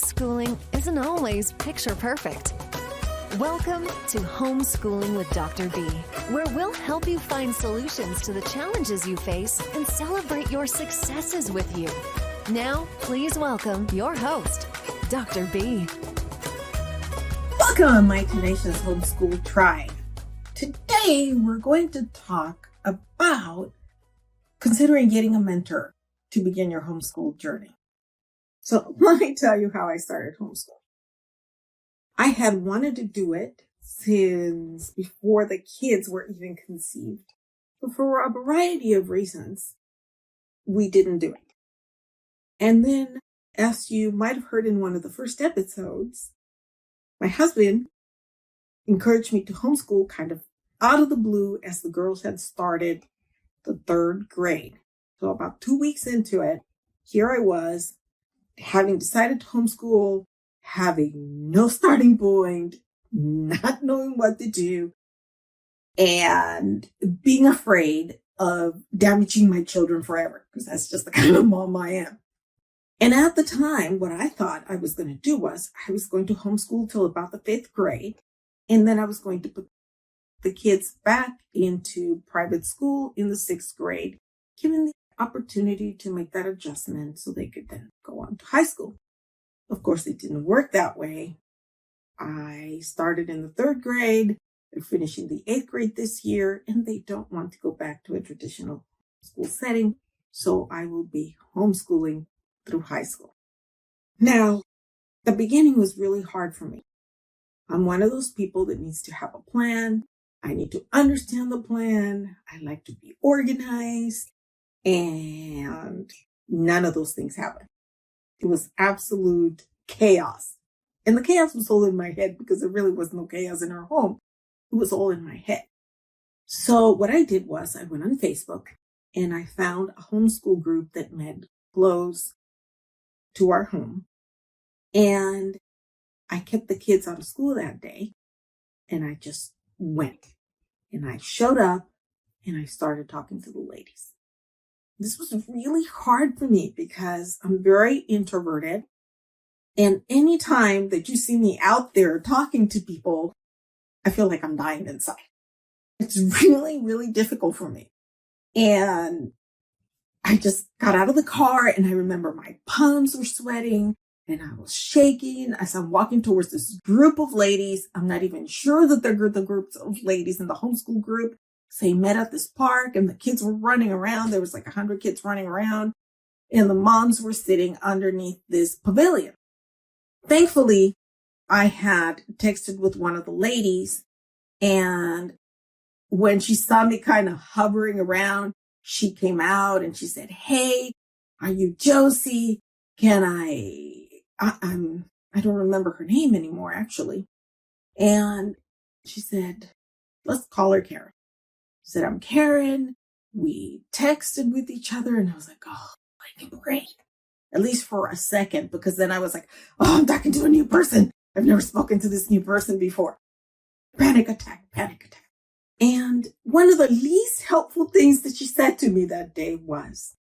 homeschooling isn't always picture perfect. Welcome to Homeschooling with Dr. B, where we'll help you find solutions to the challenges you face and celebrate your successes with you. Now, please welcome your host, Dr. B. Welcome, my tenacious homeschool tribe. Today, we're going to talk about considering getting a mentor to begin your homeschool journey. So let me tell you how I started homeschool. I had wanted to do it since before the kids were even conceived. But for a variety of reasons, we didn't do it. And then, as you might have heard in one of the first episodes, my husband encouraged me to homeschool kind of out of the blue as the girls had started the third grade. So about 2 weeks into it, here I was, having decided to homeschool, having no starting point, not knowing what to do, and being afraid of damaging my children forever, because that's just the kind of mom I am. And at the time, what I thought I was going to do was I was going to homeschool till about the 5th grade, and then I was going to put the kids back into private school in the 6th grade, given the opportunity to make that adjustment so they could then go on to high school. Of course, it didn't work that way. I started in the 3rd grade. They're finishing the 8th grade this year, and they don't want to go back to a traditional school setting. So I will be homeschooling through high school. Now, the beginning was really hard for me. I'm one of those people that needs to have a plan. I need to understand the plan. I like to be organized, and none of those things happened. It was absolute chaos. And the chaos was all in my head because there really was no chaos in our home. It was all in my head. So what I did was I went on Facebook and I found a homeschool group that met close to our home. And I kept the kids out of school that day, and I just went. And I showed up and I started talking to the ladies. This was really hard for me because I'm very introverted. And anytime that you see me out there talking to people, I feel like I'm dying inside. It's really, really difficult for me. And I just got out of the car and I remember my palms were sweating and I was shaking as I'm walking towards this group of ladies. I'm not even sure that they're the groups of ladies in the homeschool group. So they met at this park and the kids were running around. There was like 100 kids running around and the moms were sitting underneath this pavilion. Thankfully, I had texted with one of the ladies, and when she saw me kind of hovering around, she came out and she said, "Hey, are you Josie? Can I don't remember her name anymore, actually." And she said, "Let's call her Karen." She said, "I'm Karen." We texted with each other and I was like, oh, my brain. At least for a second, because then I was like, oh, I'm talking to a new person. I've never spoken to this new person before. Panic attack. And one of the least helpful things that she said to me that day was,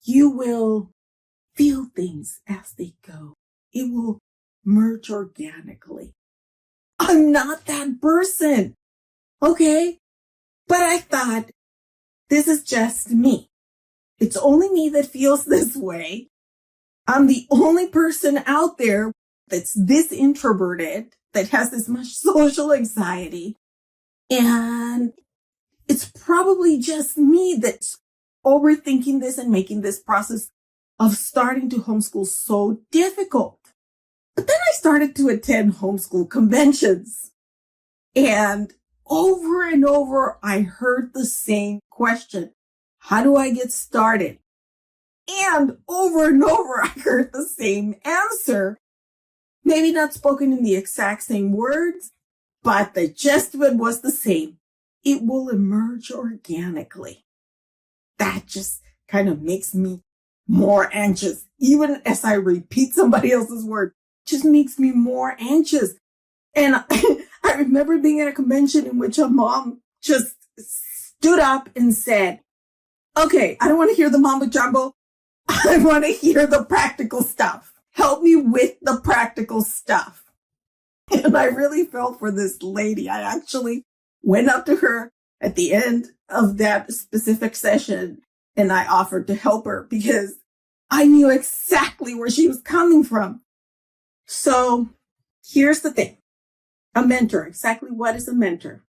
you will feel things as they go. It will merge organically. I'm not that person. Okay? But I thought, this is just me. It's only me that feels this way. I'm the only person out there that's this introverted, that has this much social anxiety. And it's probably just me that's overthinking this and making this process of starting to homeschool so difficult. But then I started to attend homeschool conventions. And over, I heard the same question. How do I get started? And over, I heard the same answer. Maybe not spoken in the exact same words, but the gist of it was the same. It will emerge organically. That just kind of makes me more anxious. Even as I repeat somebody else's word, just makes me more anxious. And I remember being at a convention in which a mom just stood up and said, "Okay, I don't want to hear the mumbo jumbo. I want to hear the practical stuff. help me with the practical stuff. And I really felt for this lady. I actually went up to her at the end of that specific session and I offered to help her because I knew exactly where she was coming from. So here's the thing. A mentor. Exactly what is a mentor?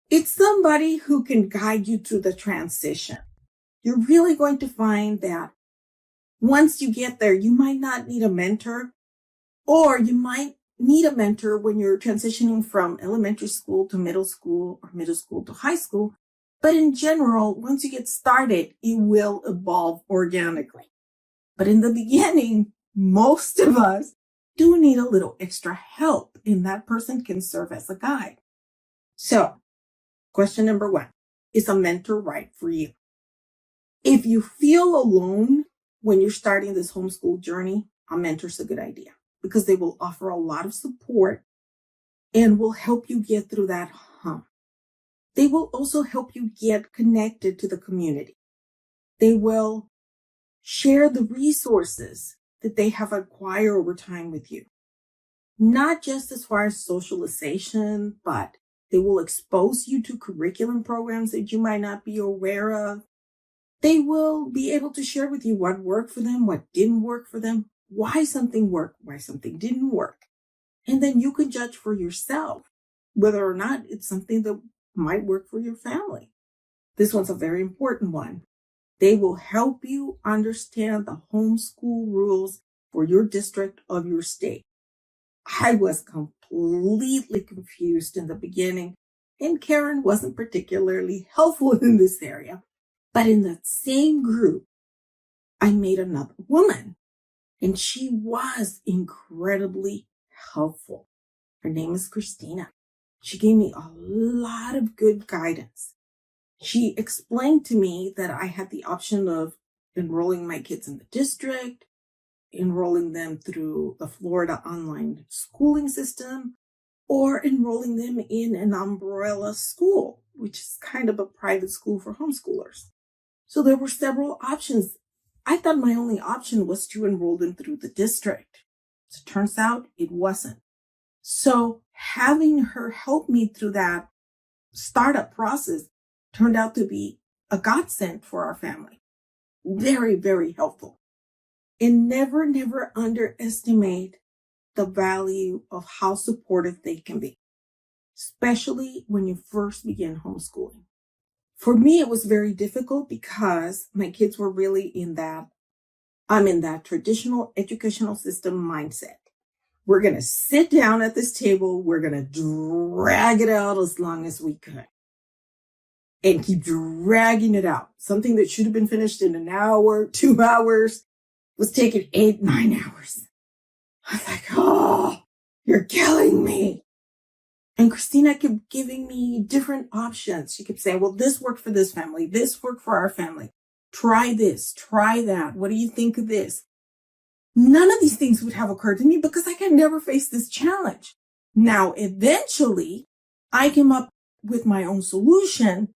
It's somebody who can guide you through the transition. You're really going to find that once you get there, you might not need a mentor, or you might need a mentor when you're transitioning from elementary school to middle school or middle school to high school. But in general, once you get started, it will evolve organically. But in the beginning, most of us do need a little extra help, and that person can serve as a guide. So, question number 1, is a mentor right for you? If you feel alone when you're starting this homeschool journey, a mentor's a good idea because they will offer a lot of support and will help you get through that hump. They will also help you get connected to the community. They will share the resources that they have acquired over time with you. Not just as far as socialization, but they will expose you to curriculum programs that you might not be aware of. They will be able to share with you what worked for them, what didn't work for them, why something worked, why something didn't work. And then you can judge for yourself whether or not it's something that might work for your family. This one's a very important one. They will help you understand the homeschool rules for your district of your state. I was completely confused in the beginning, and Karen wasn't particularly helpful in this area. But in that same group, I made another woman, and she was incredibly helpful. Her name is Christina. She gave me a lot of good guidance. She explained to me that I had the option of enrolling my kids in the district, enrolling them through the Florida online schooling system, or enrolling them in an umbrella school, which is kind of a private school for homeschoolers. So there were several options. I thought my only option was to enroll them through the district. So it turns out it wasn't. So having her help me through that startup process turned out to be a godsend for our family. Very, very helpful. And never, never underestimate the value of how supportive they can be, especially when you first begin homeschooling. For me, it was very difficult because my kids were really I'm in that traditional educational system mindset. We're going to sit down at this table. We're going to drag it out as long as we could and keep dragging it out. Something that should have been finished in an hour, 2 hours was taking 8, 9 hours. I was like, oh, you're killing me. And Christina kept giving me different options. She kept saying, well, this worked for this family. This worked for our family. Try this, try that. What do you think of this? None of these things would have occurred to me because I had never faced this challenge. Now, eventually, I came up with my own solution.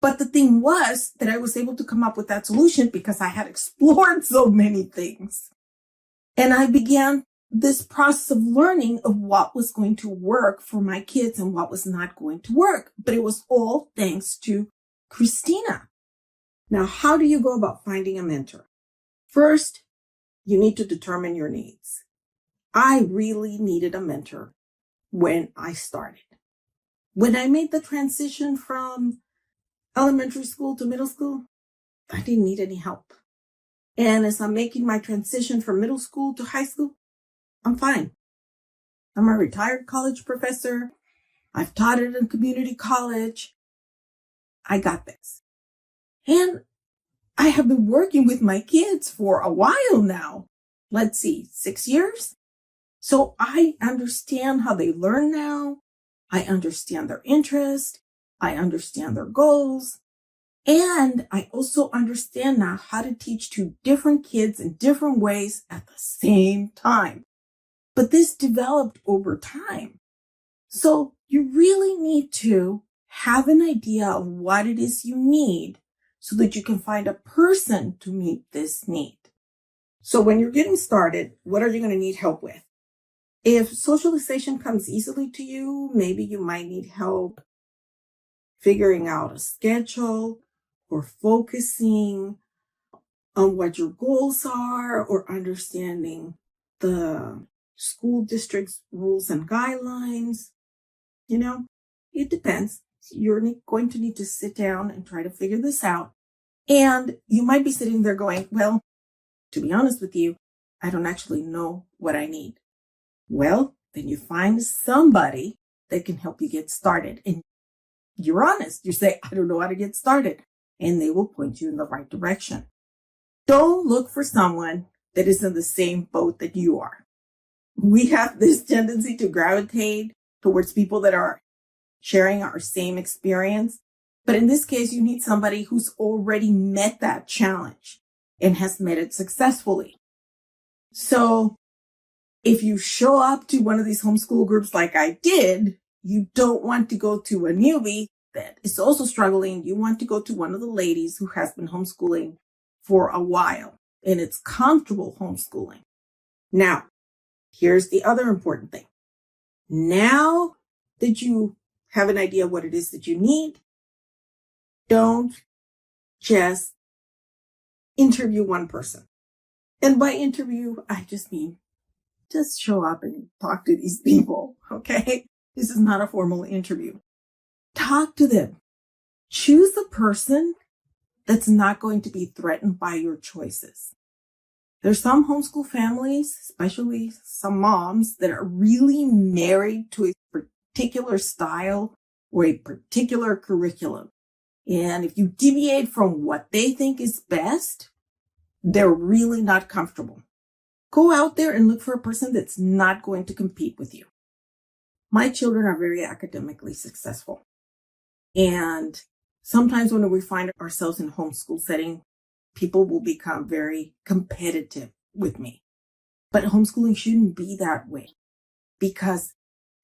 But the thing was that I was able to come up with that solution because I had explored so many things. And I began this process of learning of what was going to work for my kids and what was not going to work. But it was all thanks to Christina. Now, how do you go about finding a mentor? First, you need to determine your needs. I really needed a mentor when I started. When I made the transition from elementary school to middle school, I didn't need any help. And as I'm making my transition from middle school to high school, I'm fine. I'm a retired college professor. I've taught at a community college. I got this. And I have been working with my kids for a while now. Let's see, 6 years? So I understand how they learn now. I understand their interest. I understand their goals. And I also understand now how to teach 2 different kids in different ways at the same time. But this developed over time. So you really need to have an idea of what it is you need so that you can find a person to meet this need. So when you're getting started, what are you going to need help with? If socialization comes easily to you, maybe you might need help figuring out a schedule or focusing on what your goals are or understanding the school district's rules and guidelines. You know, it depends. You're going to need to sit down and try to figure this out. And you might be sitting there going, well, to be honest with you, I don't actually know what I need. Well, then you find somebody that can help you get started. And you're honest. You say, I don't know how to get started. And they will point you in the right direction. Don't look for someone that is in the same boat that you are. We have this tendency to gravitate towards people that are sharing our same experience. But in this case, you need somebody who's already met that challenge and has met it successfully. So if you show up to one of these homeschool groups like I did, you don't want to go to a newbie that is also struggling. You want to go to one of the ladies who has been homeschooling for a while, and it's comfortable homeschooling. Now, here's the other important thing. Now that you have an idea of what it is that you need, don't just interview one person. And by interview, I just mean just show up and talk to these people, okay? This is not a formal interview. Talk to them. Choose the person that's not going to be threatened by your choices. There's some homeschool families, especially some moms, that are really married to a particular style or a particular curriculum. And if you deviate from what they think is best, they're really not comfortable. Go out there and look for a person that's not going to compete with you. My children are very academically successful. And sometimes when we find ourselves in a homeschool setting, people will become very competitive with me. But homeschooling shouldn't be that way, because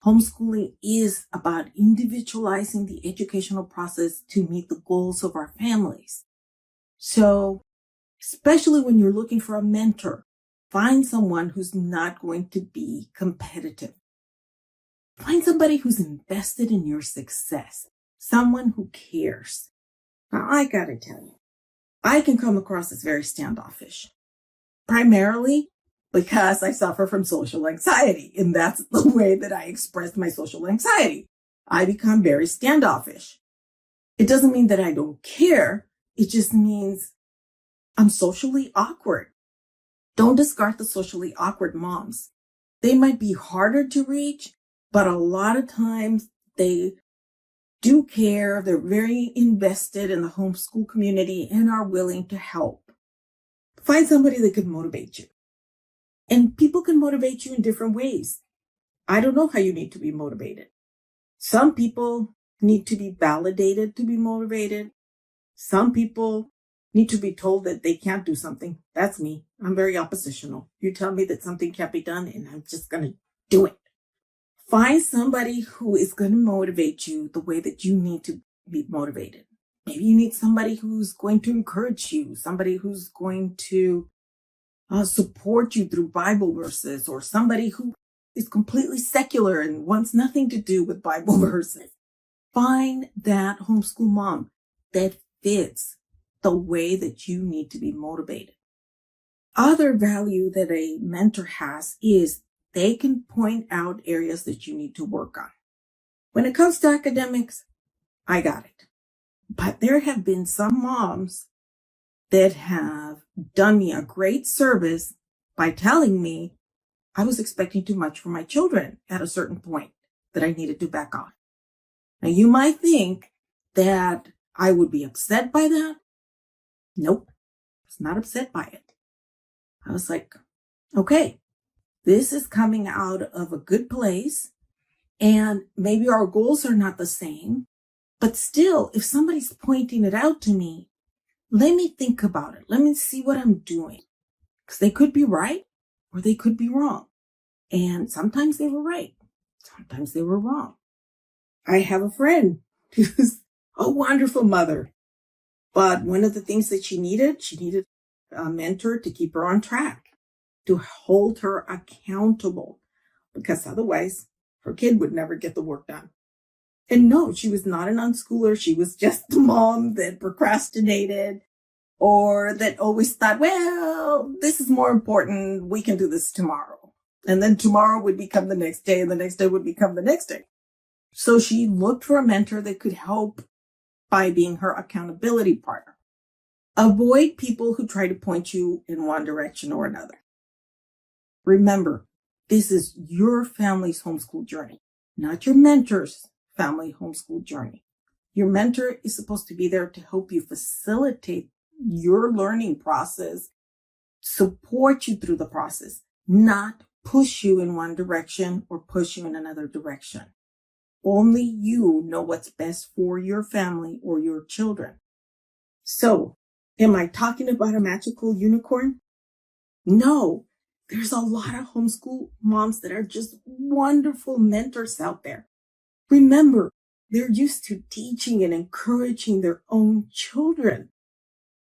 homeschooling is about individualizing the educational process to meet the goals of our families. So, especially when you're looking for a mentor, find someone who's not going to be competitive. Find somebody who's invested in your success, someone who cares. Now, I gotta tell you, I can come across as very standoffish, primarily because I suffer from social anxiety, and that's the way that I express my social anxiety. I become very standoffish. It doesn't mean that I don't care. It just means I'm socially awkward. Don't discard the socially awkward moms. They might be harder to reach, but a lot of times they do care. They're very invested in the homeschool community and are willing to help. Find somebody that can motivate you. And people can motivate you in different ways. I don't know how you need to be motivated. Some people need to be validated to be motivated. Some people need to be told that they can't do something. That's me. I'm very oppositional. You tell me that something can't be done, and I'm just going to do it. Find somebody who is going to motivate you the way that you need to be motivated. Maybe you need somebody who's going to encourage you, somebody who's going to support you through Bible verses, or somebody who is completely secular and wants nothing to do with Bible verses. Find that homeschool mom that fits the way that you need to be motivated. Other value that a mentor has is they can point out areas that you need to work on. When it comes to academics, I got it. But there have been some moms that have done me a great service by telling me I was expecting too much from my children at a certain point that I needed to back off. Now, you might think that I would be upset by that. Nope, I was not upset by it. I was like, okay, this is coming out of a good place, and maybe our goals are not the same, but still, if somebody's pointing it out to me, let me think about it. Let me see what I'm doing. Because they could be right or they could be wrong. And sometimes they were right. Sometimes they were wrong. I have a friend who's a wonderful mother. But one of the things that she needed a mentor to keep her on track. to hold her accountable, because otherwise her kid would never get the work done. And no, she was not an unschooler. She was just the mom that procrastinated or that always thought, well, this is more important. We can do this tomorrow. And then tomorrow would become the next day, and the next day would become the next day. So she looked for a mentor that could help by being her accountability partner. Avoid people who try to point you in one direction or another. Remember, this is your family's homeschool journey, not your mentor's family homeschool journey. Your mentor is supposed to be there to help you facilitate your learning process, support you through the process, not push you in one direction or push you in another direction. Only you know what's best for your family or your children. So, am I talking about a magical unicorn? No, there's a lot of homeschool moms that are just wonderful mentors out there. Remember, they're used to teaching and encouraging their own children.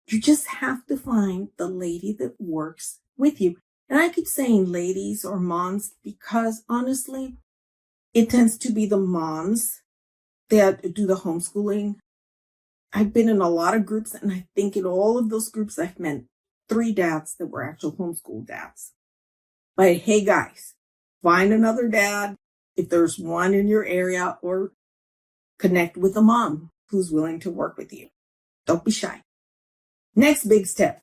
You just have to find the lady that works with you. And I keep saying ladies or moms because honestly, it tends to be the moms that do the homeschooling. I've been in a lot of groups, and I think in all of those groups, I've met 3 dads that were actual homeschool dads. But hey guys, find another dad if there's one in your area, or connect with a mom who's willing to work with you. Don't be shy. Next big step,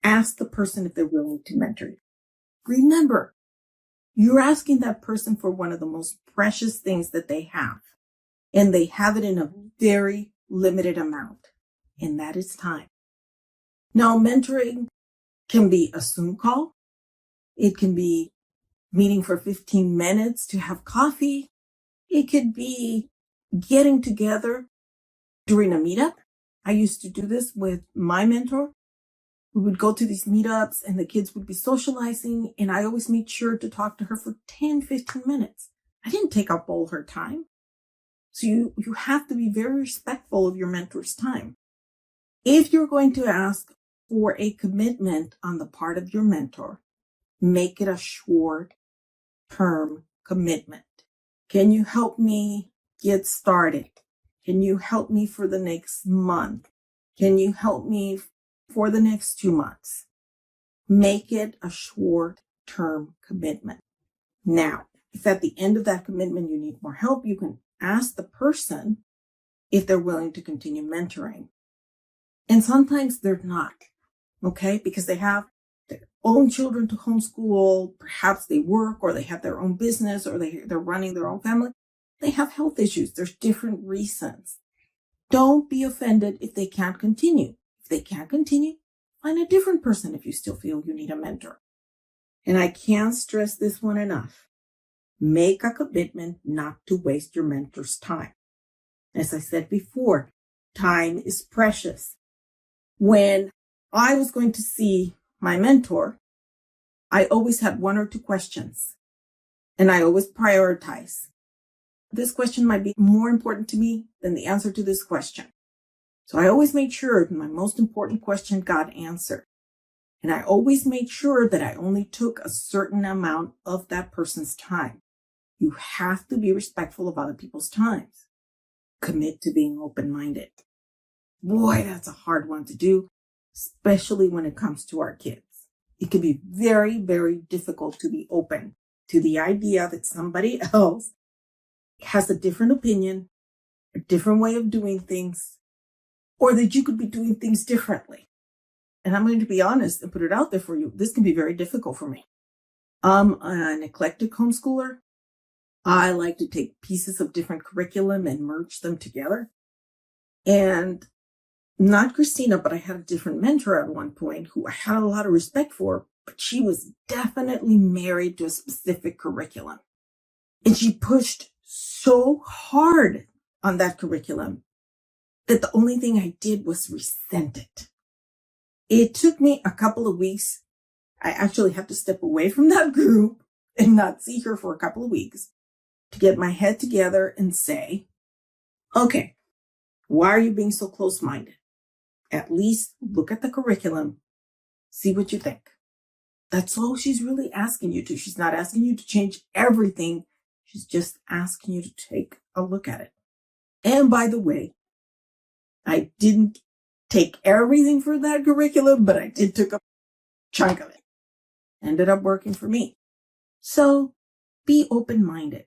ask the person if they're willing to mentor you. Remember, you're asking that person for one of the most precious things that they have, and they have it in a very limited amount, and that is time. Now, mentoring can be a Zoom call. It can be meeting for 15 minutes to have coffee. It could be getting together during a meetup. I used to do this with my mentor. We would go to these meetups and the kids would be socializing, and I always made sure to talk to her for 10, 15 minutes. I didn't take up all her time. So you have to be very respectful of your mentor's time. If you're going to ask for a commitment on the part of your mentor, make it a short-term commitment. Can you help me get started? Can you help me for the next month? Can you help me for the next 2 months? Make it a short-term commitment. Now, if at the end of that commitment you need more help, you can ask the person if they're willing to continue mentoring. And sometimes they're not, okay? Because they have their own children to homeschool. Perhaps they work, or they have their own business, or they're running their own family. They have health issues. There's different reasons. Don't be offended if they can't continue. If they can't continue, find a different person if you still feel you need a mentor. And I can't stress this one enough. Make a commitment not to waste your mentor's time. As I said before, time is precious. When I was going to see my mentor, I always had 1 or 2 questions, and I always prioritize. This question might be more important to me than the answer to this question. So I always made sure that my most important question got answered. And I always made sure that I only took a certain amount of that person's time. You have to be respectful of other people's times. Commit to being open-minded. Boy, that's a hard one to do, especially when it comes to our kids. It can be very, very difficult to be open to the idea that somebody else has a different opinion, a different way of doing things, or that you could be doing things differently. And I'm going to be honest and put it out there for you. This can be very difficult for me. I'm an eclectic homeschooler. I like to take pieces of different curriculum and merge them together. And not Christina, but I had a different mentor at one point who I had a lot of respect for, but she was definitely married to a specific curriculum. And she pushed so hard on that curriculum that the only thing I did was resent it. It took me a couple of weeks. I actually had to step away from that group and not see her for a couple of weeks to get my head together and say, okay, why are you being so close-minded? At least look at the curriculum, see what you think. That's all she's really asking you to. She's not asking you to change everything. She's just asking you to take a look at it. And by the way, I didn't take everything for that curriculum, but I did take a chunk of it. Ended up working for me. So be open-minded.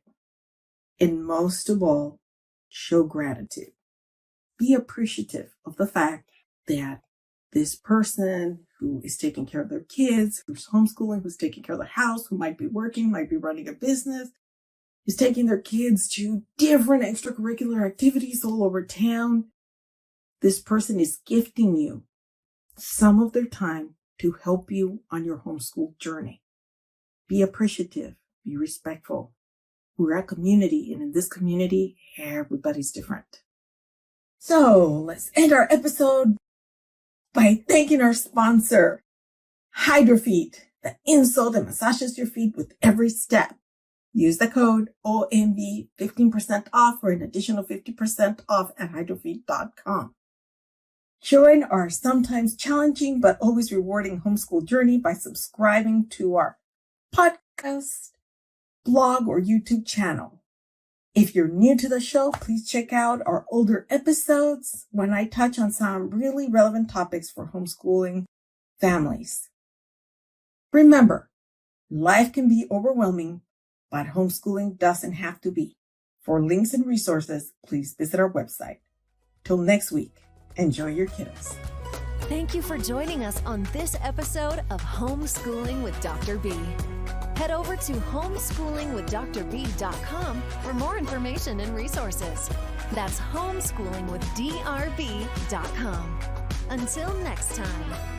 And most of all, show gratitude. Be appreciative of the fact that this person who is taking care of their kids, who's homeschooling, who's taking care of the house, who might be working, might be running a business, is taking their kids to different extracurricular activities all over town. This person is gifting you some of their time to help you on your homeschool journey. Be appreciative. Be respectful. We're a community, and in this community, everybody's different. So let's end our episode by thanking our sponsor, HydroFeet, the insole that massages your feet with every step. Use the code OMB 15% off for an additional 50% off at hydrofeet.com. Join our sometimes challenging but always rewarding homeschool journey by subscribing to our podcast, blog, or YouTube channel. If you're new to the show, please check out our older episodes when I touch on some really relevant topics for homeschooling families. Remember, life can be overwhelming, but homeschooling doesn't have to be. For links and resources, please visit our website. Till next week, enjoy your kiddos. Thank you for joining us on this episode of Homeschooling with Dr. B. Head over to homeschoolingwithdrb.com for more information and resources. That's homeschoolingwithdrb.com. Until next time.